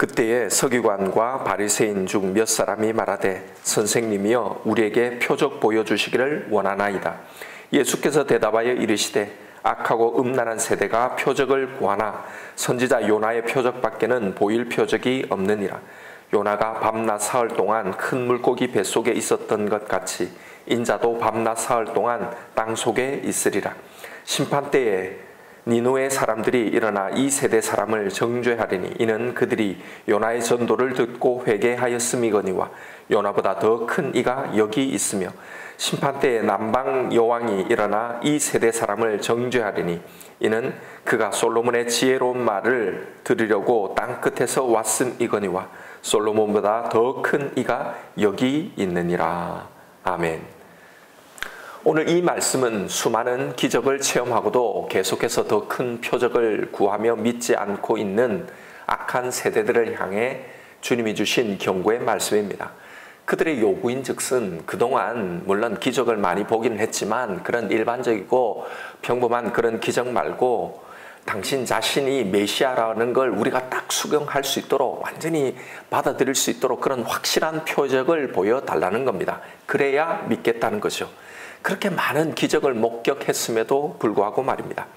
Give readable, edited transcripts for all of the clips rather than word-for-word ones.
그때에 서기관과 바리새인 중 몇 사람이 말하되 선생님이여 우리에게 표적 보여주시기를 원하나이다. 예수께서 대답하여 이르시되 악하고 음란한 세대가 표적을 구하나 선지자 요나의 표적밖에는 보일 표적이 없느니라. 요나가 밤낮 사흘 동안 큰 물고기 뱃속에 있었던 것 같이 인자도 밤낮 사흘 동안 땅속에 있으리라. 심판때에 니느웨 사람들이 일어나 이 세대 사람을 정죄하리니 이는 그들이 요나의 전도를 듣고 회개하였음이거니와 요나보다 더 큰 이가 여기 있으며 심판때에 남방 여왕이 일어나 이 세대 사람을 정죄하리니 이는 그가 솔로몬의 지혜로운 말을 들으려고 땅끝에서 왔음이거니와 솔로몬보다 더 큰 이가 여기 있느니라. 아멘. 오늘 이 말씀은 수많은 기적을 체험하고도 계속해서 더 큰 표적을 구하며 믿지 않고 있는 악한 세대들을 향해 주님이 주신 경고의 말씀입니다. 그들의 요구인 즉슨 그동안 물론 기적을 많이 보기는 했지만 그런 일반적이고 평범한 그런 기적 말고 당신 자신이 메시아라는 걸 우리가 딱 수긍할 수 있도록 완전히 받아들일 수 있도록 그런 확실한 표적을 보여달라는 겁니다. 그래야 믿겠다는 거죠. 그렇게 많은 기적을 목격했음에도 불구하고 말입니다.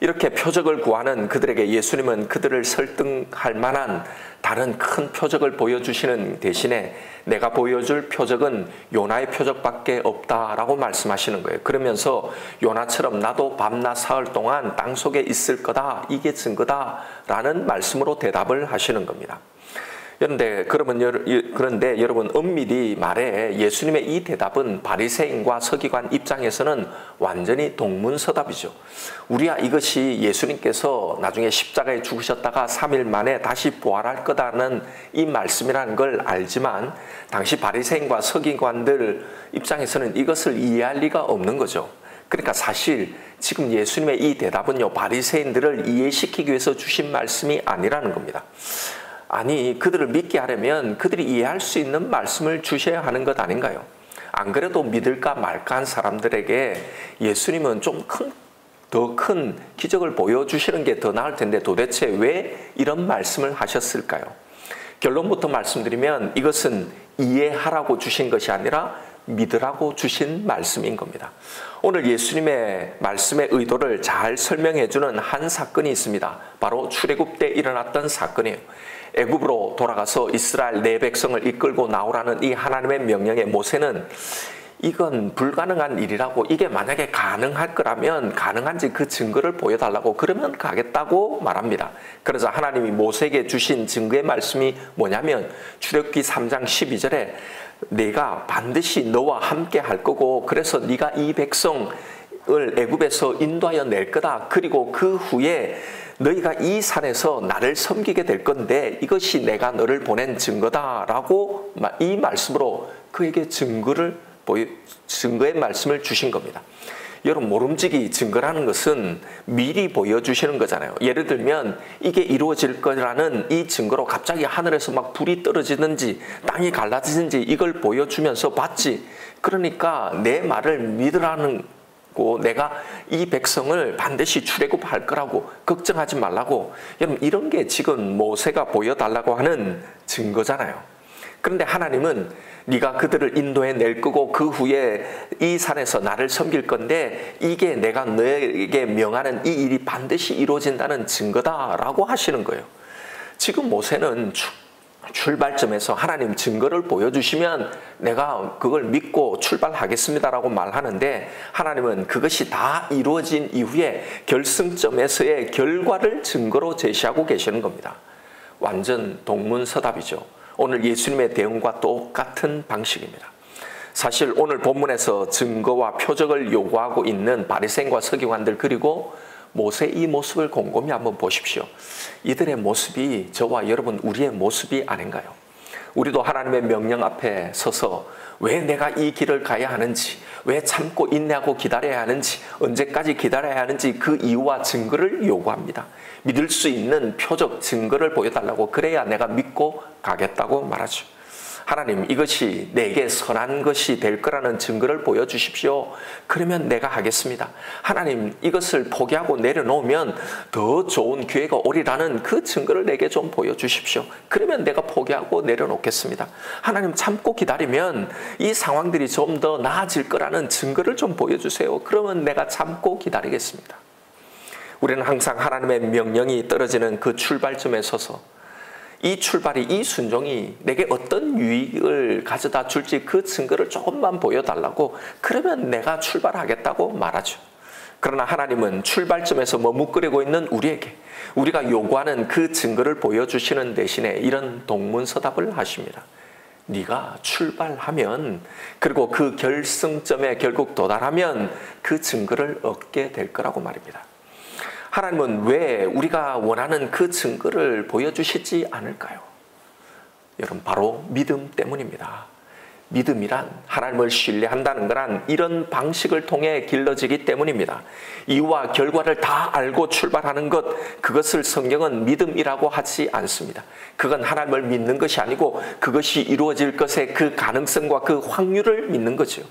이렇게 표적을 구하는 그들에게 예수님은 그들을 설득할 만한 다른 큰 표적을 보여주시는 대신에 내가 보여줄 표적은 요나의 표적밖에 없다라고 말씀하시는 거예요. 그러면서 요나처럼 나도 밤낮 사흘 동안 땅속에 있을 거다. 이게 증거다라는 말씀으로 대답을 하시는 겁니다. 그런데 여러분 엄밀히 말해 예수님의 이 대답은 바리새인과 서기관 입장에서는 완전히 동문서답이죠. 우리야 이것이 예수님께서 나중에 십자가에 죽으셨다가 3일 만에 다시 부활할 거다는 이 말씀이라는 걸 알지만 당시 바리새인과 서기관들 입장에서는 이것을 이해할 리가 없는 거죠. 그러니까 사실 지금 예수님의 이 대답은요 바리새인들을 이해시키기 위해서 주신 말씀이 아니라는 겁니다. 아니 그들을 믿게 하려면 그들이 이해할 수 있는 말씀을 주셔야 하는 것 아닌가요? 안 그래도 믿을까 말까 한 사람들에게 예수님은 좀 더 큰 기적을 보여주시는 게 더 나을 텐데 도대체 왜 이런 말씀을 하셨을까요? 결론부터 말씀드리면 이것은 이해하라고 주신 것이 아니라 믿으라고 주신 말씀인 겁니다. 오늘 예수님의 말씀의 의도를 잘 설명해 주는 한 사건이 있습니다. 바로 출애굽 때 일어났던 사건이에요. 애굽으로 돌아가서 이스라엘 내 백성을 이끌고 나오라는 이 하나님의 명령에 모세는 이건 불가능한 일이라고 이게 만약에 가능할 거라면 가능한지 그 증거를 보여달라고 그러면 가겠다고 말합니다. 그래서 하나님이 모세에게 주신 증거의 말씀이 뭐냐면 출애굽기 3장 12절에 내가 반드시 너와 함께 할 거고 그래서 네가 이 백성을 애굽에서 인도하여 낼 거다. 그리고 그 후에 너희가 이 산에서 나를 섬기게 될 건데 이것이 내가 너를 보낸 증거다라고 이 말씀으로 그에게 증거의 말씀을 주신 겁니다. 여러분 모름지기 증거라는 것은 미리 보여주시는 거잖아요. 예를 들면 이게 이루어질 거라는 이 증거로 갑자기 하늘에서 막 불이 떨어지든지 땅이 갈라지든지 이걸 보여주면서 봤지. 그러니까 내 말을 믿으라는 내가 이 백성을 반드시 출애굽할 거라고 걱정하지 말라고. 여러분 이런 게 지금 모세가 보여달라고 하는 증거잖아요. 그런데 하나님은 네가 그들을 인도해 낼 거고 그 후에 이 산에서 나를 섬길 건데 이게 내가 너에게 명하는 이 일이 반드시 이루어진다는 증거다라고 하시는 거예요. 지금 모세는 출발점에서 하나님 증거를 보여주시면 내가 그걸 믿고 출발하겠습니다라고 말하는데 하나님은 그것이 다 이루어진 이후에 결승점에서의 결과를 증거로 제시하고 계시는 겁니다. 완전 동문서답이죠. 오늘 예수님의 대응과 똑같은 방식입니다. 사실 오늘 본문에서 증거와 표적을 요구하고 있는 바리새인과 서기관들 그리고 모세의 이 모습을 곰곰이 한번 보십시오. 이들의 모습이 저와 여러분 우리의 모습이 아닌가요? 우리도 하나님의 명령 앞에 서서 왜 내가 이 길을 가야 하는지, 왜 참고 인내하고 기다려야 하는지, 언제까지 기다려야 하는지 그 이유와 증거를 요구합니다. 믿을 수 있는 표적, 증거를 보여달라고. 그래야 내가 믿고 가겠다고 말하죠. 하나님, 이것이 내게 선한 것이 될 거라는 증거를 보여주십시오. 그러면 내가 하겠습니다. 하나님, 이것을 포기하고 내려놓으면 더 좋은 기회가 오리라는 그 증거를 내게 좀 보여주십시오. 그러면 내가 포기하고 내려놓겠습니다. 하나님, 참고 기다리면 이 상황들이 좀 더 나아질 거라는 증거를 좀 보여주세요. 그러면 내가 참고 기다리겠습니다. 우리는 항상 하나님의 명령이 떨어지는 그 출발점에 서서 이 출발이, 이 순종이 내게 어떤 유익을 가져다 줄지 그 증거를 조금만 보여달라고, 그러면 내가 출발하겠다고 말하죠. 그러나 하나님은 출발점에서 머뭇거리고 있는 우리에게 우리가 요구하는 그 증거를 보여주시는 대신에 이런 동문서답을 하십니다. 네가 출발하면, 그리고 그 결승점에 결국 도달하면 그 증거를 얻게 될 거라고 말입니다. 하나님은 왜 우리가 원하는 그 증거를 보여주시지 않을까요? 여러분, 바로 믿음 때문입니다. 믿음이란, 하나님을 신뢰한다는 거란 이런 방식을 통해 길러지기 때문입니다. 이유와 결과를 다 알고 출발하는 것, 그것을 성경은 믿음이라고 하지 않습니다. 그건 하나님을 믿는 것이 아니고 그것이 이루어질 것의 그 가능성과 그 확률을 믿는 거죠.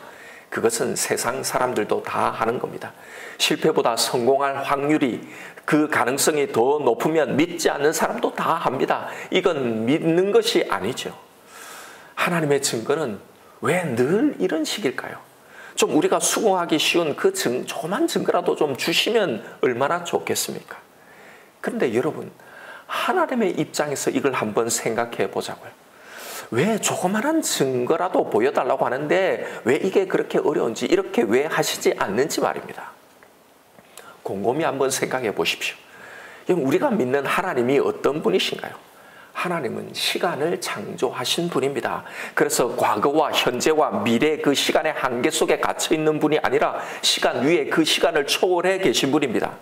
그것은 세상 사람들도 다 하는 겁니다. 실패보다 성공할 확률이, 그 가능성이 더 높으면 믿지 않는 사람도 다 합니다. 이건 믿는 것이 아니죠. 하나님의 증거는 왜 늘 이런 식일까요? 좀 우리가 수긍하기 쉬운 그 조그만 증거라도 좀 주시면 얼마나 좋겠습니까? 그런데 여러분, 하나님의 입장에서 이걸 한번 생각해 보자고요. 왜 조그만한 증거라도 보여달라고 하는데 왜 이게 그렇게 어려운지, 이렇게 왜 하시지 않는지 말입니다. 곰곰이 한번 생각해 보십시오. 우리가 믿는 하나님이 어떤 분이신가요? 하나님은 시간을 창조하신 분입니다. 그래서 과거와 현재와 미래 그 시간의 한계 속에 갇혀 있는 분이 아니라 시간 위에 그 시간을 초월해 계신 분입니다.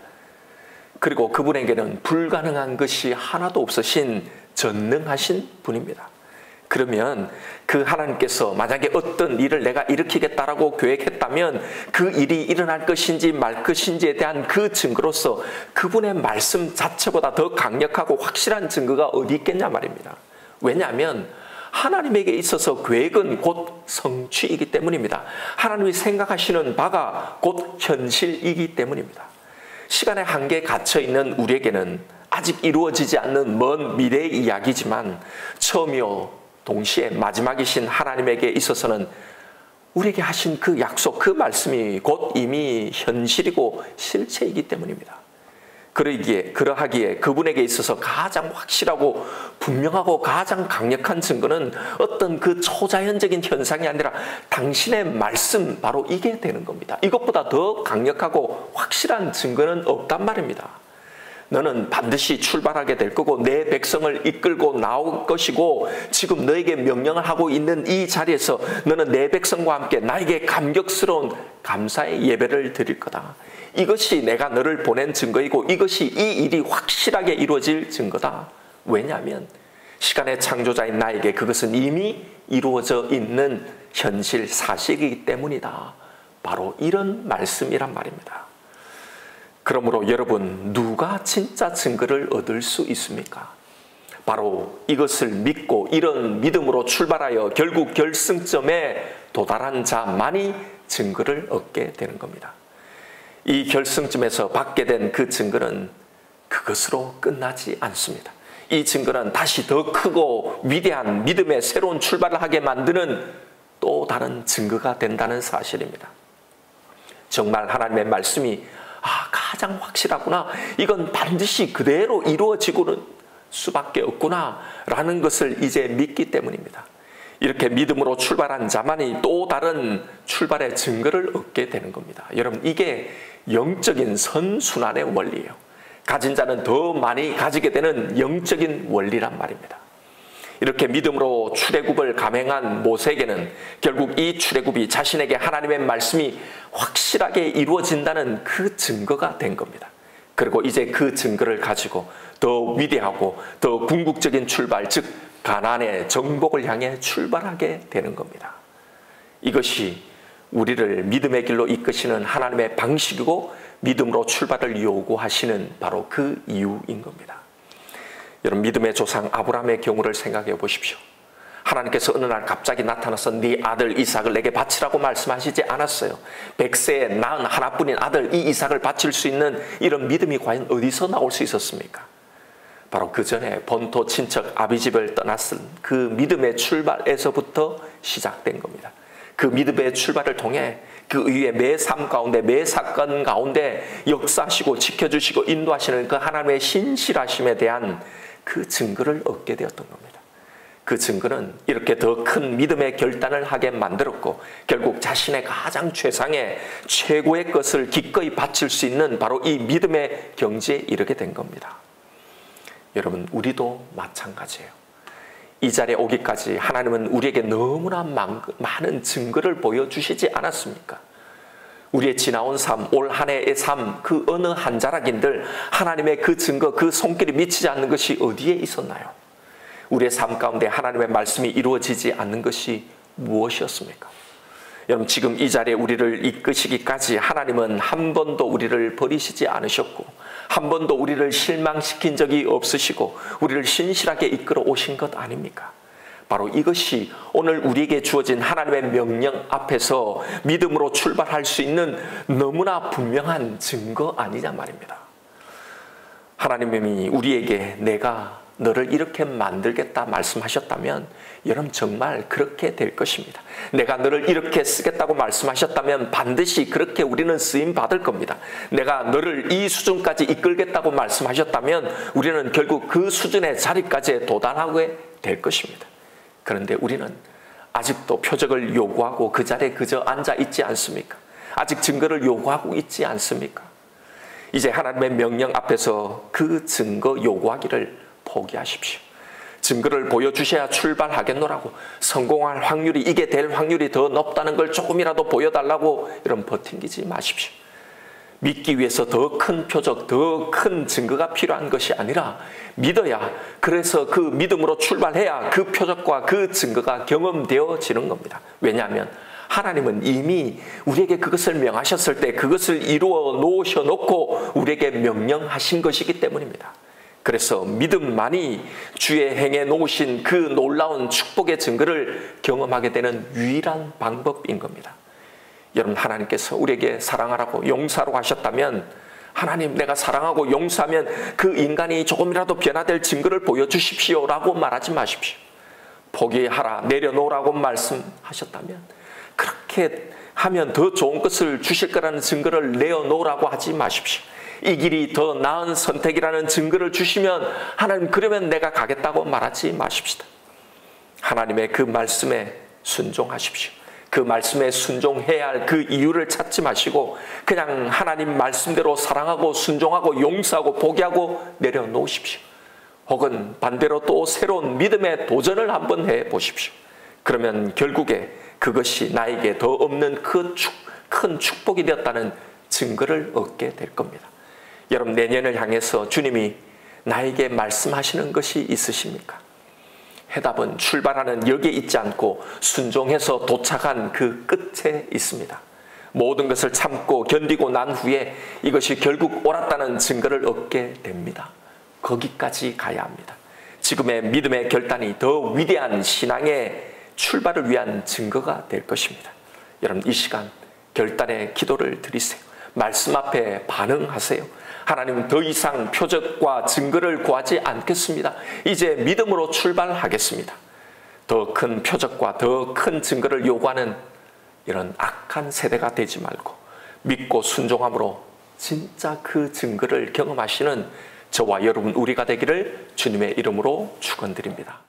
그리고 그분에게는 불가능한 것이 하나도 없으신 전능하신 분입니다. 그러면 그 하나님께서 만약에 어떤 일을 내가 일으키겠다라고 계획했다면 그 일이 일어날 것인지 말 것인지에 대한 그 증거로서 그분의 말씀 자체보다 더 강력하고 확실한 증거가 어디 있겠냐 말입니다. 왜냐하면 하나님에게 있어서 계획은 곧 성취이기 때문입니다. 하나님이 생각하시는 바가 곧 현실이기 때문입니다. 시간의 한계에 갇혀있는 우리에게는 아직 이루어지지 않는 먼 미래의 이야기지만 처음이요 동시에 마지막이신 하나님에게 있어서는 우리에게 하신 그 약속, 그 말씀이 곧 이미 현실이고 실체이기 때문입니다. 그러하기에 그분에게 있어서 가장 확실하고 분명하고 가장 강력한 증거는 어떤 그 초자연적인 현상이 아니라 당신의 말씀, 바로 이게 되는 겁니다. 이것보다 더 강력하고 확실한 증거는 없단 말입니다. 너는 반드시 출발하게 될 거고 내 백성을 이끌고 나올 것이고 지금 너에게 명령을 하고 있는 이 자리에서 너는 내 백성과 함께 나에게 감격스러운 감사의 예배를 드릴 거다. 이것이 내가 너를 보낸 증거이고 이것이 이 일이 확실하게 이루어질 증거다. 왜냐하면 시간의 창조자인 나에게 그것은 이미 이루어져 있는 현실 사실이기 때문이다. 바로 이런 말씀이란 말입니다. 그러므로 여러분, 누가 진짜 증거를 얻을 수 있습니까? 바로 이것을 믿고 이런 믿음으로 출발하여 결국 결승점에 도달한 자만이 증거를 얻게 되는 겁니다. 이 결승점에서 받게 된 그 증거는 그것으로 끝나지 않습니다. 이 증거는 다시 더 크고 위대한 믿음의 새로운 출발을 하게 만드는 또 다른 증거가 된다는 사실입니다. 정말 하나님의 말씀이 가장 확실하구나, 이건 반드시 그대로 이루어지고는 수밖에 없구나 라는 것을 이제 믿기 때문입니다. 이렇게 믿음으로 출발한 자만이 또 다른 출발의 증거를 얻게 되는 겁니다. 여러분, 이게 영적인 선순환의 원리예요. 가진 자는 더 많이 가지게 되는 영적인 원리란 말입니다. 이렇게 믿음으로 출애굽을 감행한 모세에게는 결국 이 출애굽이 자신에게 하나님의 말씀이 확실하게 이루어진다는 그 증거가 된 겁니다. 그리고 이제 그 증거를 가지고 더 위대하고 더 궁극적인 출발, 즉 가나안의 정복을 향해 출발하게 되는 겁니다. 이것이 우리를 믿음의 길로 이끄시는 하나님의 방식이고 믿음으로 출발을 요구하시는 바로 그 이유인 겁니다. 여러분, 믿음의 조상 아브라함의 경우를 생각해 보십시오. 하나님께서 어느 날 갑자기 나타나서 네 아들 이삭을 내게 바치라고 말씀하시지 않았어요. 100세에 낳은 하나뿐인 아들 이 이삭을 바칠 수 있는 이런 믿음이 과연 어디서 나올 수 있었습니까? 바로 그 전에 본토 친척 아비집을 떠났을 그 믿음의 출발에서부터 시작된 겁니다. 그 믿음의 출발을 통해 그 이후에 매 삶 가운데 매 사건 가운데 역사하시고 지켜주시고 인도하시는 그 하나님의 신실하심에 대한 그 증거를 얻게 되었던 겁니다. 그 증거는 이렇게 더 큰 믿음의 결단을 하게 만들었고 결국 자신의 가장 최상의 최고의 것을 기꺼이 바칠 수 있는 바로 이 믿음의 경지에 이르게 된 겁니다. 여러분, 우리도 마찬가지예요. 이 자리에 오기까지 하나님은 우리에게 너무나 많은 증거를 보여주시지 않았습니까? 우리의 지나온 삶, 올 한 해의 삶, 그 어느 한 자락인들 하나님의 그 증거, 그 손길이 미치지 않는 것이 어디에 있었나요? 우리의 삶 가운데 하나님의 말씀이 이루어지지 않는 것이 무엇이었습니까? 여러분, 지금 이 자리에 우리를 이끄시기까지 하나님은 한 번도 우리를 버리시지 않으셨고 한 번도 우리를 실망시킨 적이 없으시고 우리를 신실하게 이끌어 오신 것 아닙니까? 바로 이것이 오늘 우리에게 주어진 하나님의 명령 앞에서 믿음으로 출발할 수 있는 너무나 분명한 증거 아니냐 말입니다. 하나님이 우리에게 내가 너를 이렇게 만들겠다 말씀하셨다면 여러분 정말 그렇게 될 것입니다. 내가 너를 이렇게 쓰겠다고 말씀하셨다면 반드시 그렇게 우리는 쓰임 받을 겁니다. 내가 너를 이 수준까지 이끌겠다고 말씀하셨다면 우리는 결국 그 수준의 자리까지 도달하게 될 것입니다. 그런데 우리는 아직도 표적을 요구하고 그 자리에 그저 앉아 있지 않습니까? 아직 증거를 요구하고 있지 않습니까? 이제 하나님의 명령 앞에서 그 증거 요구하기를 포기하십시오. 증거를 보여주셔야 출발하겠노라고 성공할 확률이 이게 될 확률이 더 높다는 걸 조금이라도 보여달라고 이런 버팅기지 마십시오. 믿기 위해서 더 큰 표적, 더 큰 증거가 필요한 것이 아니라 믿어야, 그래서 그 믿음으로 출발해야 그 표적과 그 증거가 경험되어지는 겁니다. 왜냐하면 하나님은 이미 우리에게 그것을 명하셨을 때 그것을 이루어 놓으셔놓고 우리에게 명령하신 것이기 때문입니다. 그래서 믿음만이 주의 행해 놓으신 그 놀라운 축복의 증거를 경험하게 되는 유일한 방법인 겁니다. 여러분, 하나님께서 우리에게 사랑하라고 용서하라고 하셨다면 하나님 내가 사랑하고 용서하면 그 인간이 조금이라도 변화될 증거를 보여주십시오 라고 말하지 마십시오. 포기하라, 내려놓으라고 말씀하셨다면 그렇게 하면 더 좋은 것을 주실 거라는 증거를 내어놓으라고 하지 마십시오. 이 길이 더 나은 선택이라는 증거를 주시면 하나님 그러면 내가 가겠다고 말하지 마십시다. 하나님의 그 말씀에 순종하십시오. 그 말씀에 순종해야 할 그 이유를 찾지 마시고 그냥 하나님 말씀대로 사랑하고 순종하고 용서하고 포기하고 내려놓으십시오. 혹은 반대로 또 새로운 믿음의 도전을 한번 해보십시오. 그러면 결국에 그것이 나에게 더 없는 그 큰 축복이 되었다는 증거를 얻게 될 겁니다. 여러분, 내년을 향해서 주님이 나에게 말씀하시는 것이 있으십니까? 해답은 출발하는 역에 있지 않고 순종해서 도착한 그 끝에 있습니다. 모든 것을 참고 견디고 난 후에 이것이 결국 옳았다는 증거를 얻게 됩니다. 거기까지 가야 합니다. 지금의 믿음의 결단이 더 위대한 신앙의 출발을 위한 증거가 될 것입니다. 여러분, 이 시간 결단의 기도를 드리세요. 말씀 앞에 반응하세요. 하나님, 더 이상 표적과 증거를 구하지 않겠습니다. 이제 믿음으로 출발하겠습니다. 더 큰 표적과 더 큰 증거를 요구하는 이런 악한 세대가 되지 말고 믿고 순종함으로 진짜 그 증거를 경험하시는 저와 여러분 우리가 되기를 주님의 이름으로 축원드립니다.